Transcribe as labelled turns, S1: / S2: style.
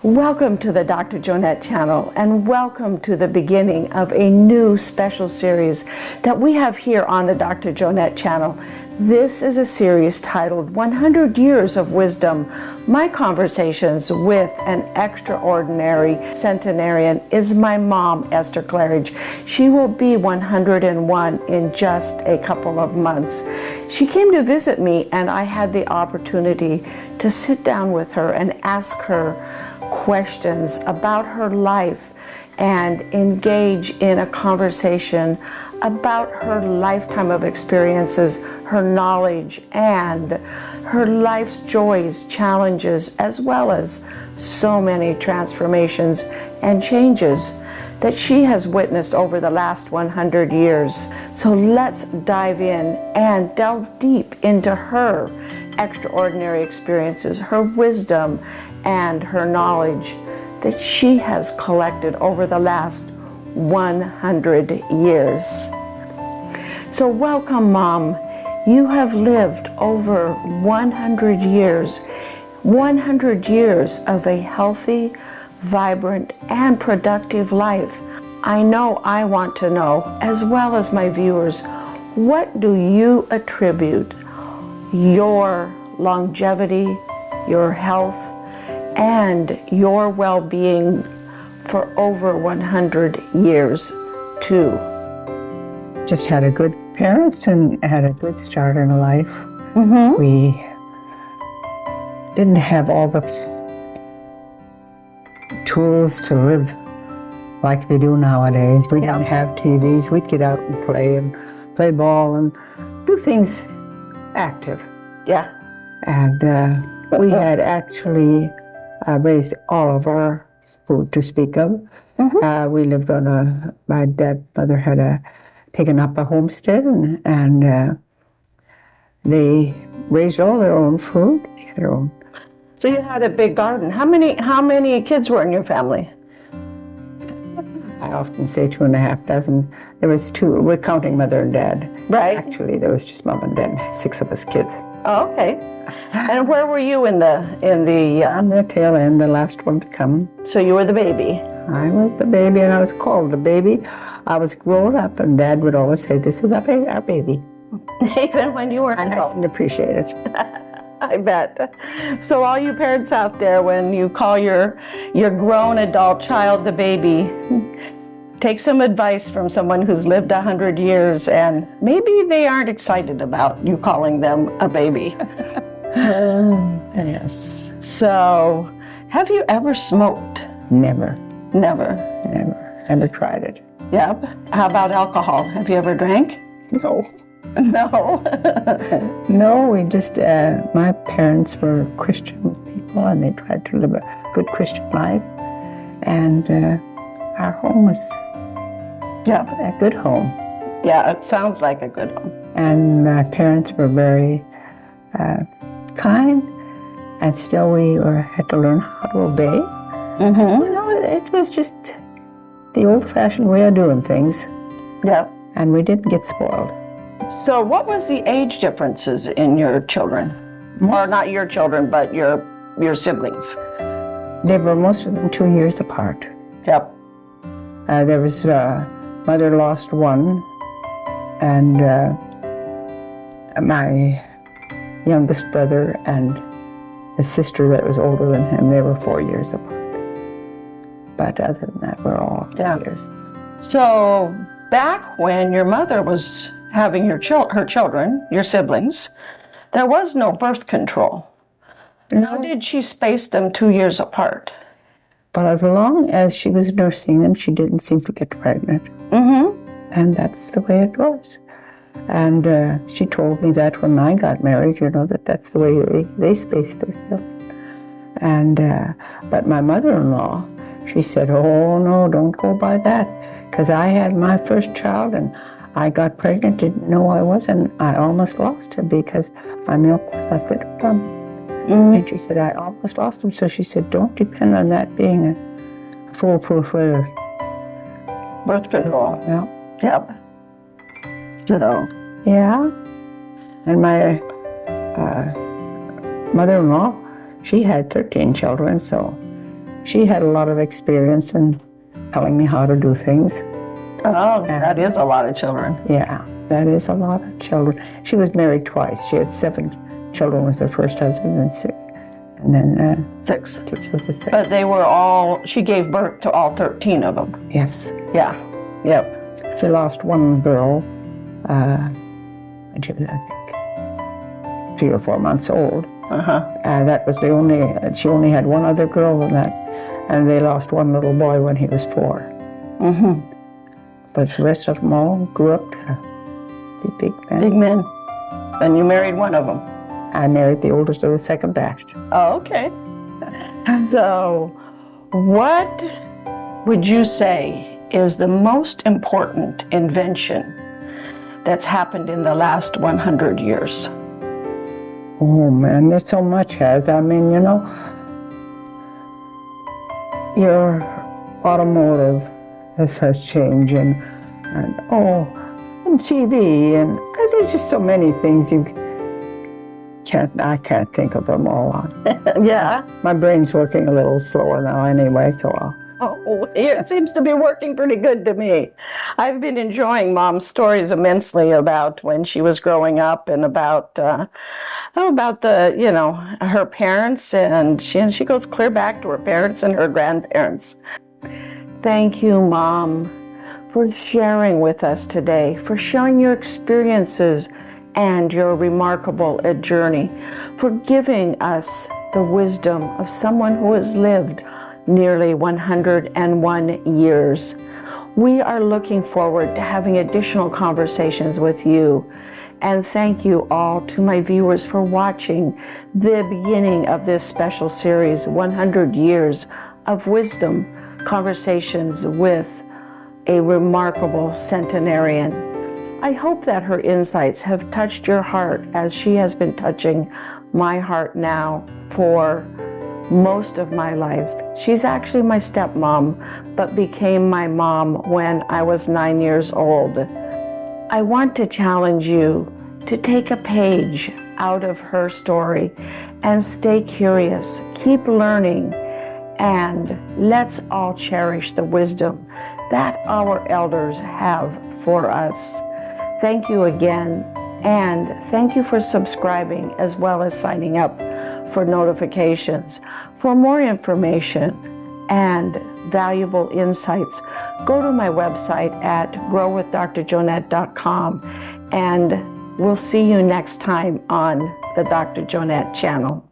S1: Welcome to the Dr. Jonette channel, and welcome to the beginning of a new special series that we have here on the Dr. Jonette channel. This is a series titled 100 Years of Wisdom. My conversations with an extraordinary centenarian is my mom, Esther Claridge. She will be 101 in just a couple of months. She came to visit me, and I had the opportunity to sit down with her and ask her questions about her life and engage in a conversation about her lifetime of experiences, her knowledge, and her life's joys, challenges, as well as so many transformations and changes that she has witnessed over the last 100 years. So let's dive in and delve deep into her extraordinary experiences, her wisdom, and her knowledge that she has collected over the last 100 years. So welcome, Mom. You have lived over 100 years, 100 years of a healthy, vibrant, and productive life. I know I want to know, as well as my viewers, what do you attribute your longevity, your health, and your well-being for over 100 years to?
S2: Just had a good parents and had a good start in life. We didn't have all the tools to live like they do nowadays. We didn't have TVs. We'd get out and play ball and do things active.
S1: Yeah.
S2: And we had actually raised all of our food to speak of. We lived on my mother had taken up a homestead, and they raised all their own food. They had their own.
S1: So you had a big garden. How many kids were in your family?
S2: I often say 2.5 dozen. There was two, we're counting mother and dad.
S1: Right.
S2: Actually, there was just mom and dad, 6 of us kids.
S1: Oh, okay. And where were you in the?
S2: On the tail end, the last one to come.
S1: So you were the baby.
S2: I was the baby, and I was called the baby. I was grown up, and Dad would always say, "This is our baby."
S1: Even when you were
S2: I didn't appreciate it.
S1: I bet. So all you parents out there, when you call your grown adult child the baby, take some advice from someone who's lived 100 years, and maybe they aren't excited about you calling them a baby.
S2: Yes.
S1: So, have you ever smoked?
S2: Never.
S1: Never.
S2: Never tried it.
S1: Yep. How about alcohol? Have you ever drank?
S2: No.
S1: No.
S2: No, we just, my parents were Christian people, and they tried to live a good Christian life. And our home was a good home.
S1: Yeah, it sounds like a good home.
S2: And my parents were very kind, and still we had to learn how to obey. You know, it was just the old-fashioned way of doing things.
S1: Yeah.
S2: And we didn't get spoiled.
S1: So what was the age differences in your children? Or not your children, but your siblings?
S2: They were most of them 2 years apart.
S1: Yep.
S2: There was, mother lost one, and my youngest brother and a sister that was older than him, they were 4 years apart. But other than that, we're all 2 years.
S1: So back when your mother was having her children, your siblings, there was no birth control. How did she space them 2 years apart?
S2: But as long as she was nursing them, she didn't seem to get pregnant. And that's the way it was. And she told me that when I got married, you know, that's the way they spaced their children. And, but my mother-in-law, she said, "Oh, no, don't go by that. Because I had my first child, and I got pregnant, didn't know I was, and I almost lost him because my milk was left in her tummy." And she said, "I almost lost him." So she said, "Don't depend on that being a foolproof way of
S1: birth control."
S2: Yeah.
S1: Yep. So.
S2: Yeah. And my mother-in-law, she had 13 children, so she had a lot of experience in telling me how to do things.
S1: Oh, that is a lot of children.
S2: Yeah, that is a lot of children. She was married twice. She had 7 children with her first husband and then
S1: 6.
S2: 6 with the second.
S1: But they were all, she gave birth to all 13 of them.
S2: Yes.
S1: Yeah, yep.
S2: She lost one girl when she was, I think, 3 or 4 months old. That was the only, she only had one other girl than that, and they lost one little boy when he was 4. But the rest of them all grew up to be big men.
S1: Big men. And you married one of them.
S2: I married the oldest of the second batch.
S1: Oh, okay. So, what would you say is the most important invention that's happened in the last 100 years?
S2: Oh man, there's so much has. I mean, you know, your automotive has changed and TV and there's just so many things I can't think of them all.
S1: Yeah.
S2: My brain's working a little slower now anyway, so
S1: it seems to be working pretty good to me. I've been enjoying Mom's stories immensely about when she was growing up and about the, you know, her parents, and she goes clear back to her parents and her grandparents. Thank you, Mom, for sharing with us today, for sharing your experiences and your remarkable journey, for giving us the wisdom of someone who has lived nearly 101 years. We are looking forward to having additional conversations with you. And thank you all to my viewers for watching the beginning of this special series, 100 Years of Wisdom, Conversations with a Remarkable Centenarian. I hope that her insights have touched your heart as she has been touching my heart now for most of my life. She's actually my stepmom, but became my mom when I was 9 years old. I want to challenge you to take a page out of her story and stay curious, keep learning, and let's all cherish the wisdom that our elders have for us. Thank you again, and thank you for subscribing as well as signing up for notifications. For more information and valuable insights, go to my website at growwithdrjonette.com, and we'll see you next time on the Dr. Jonette channel.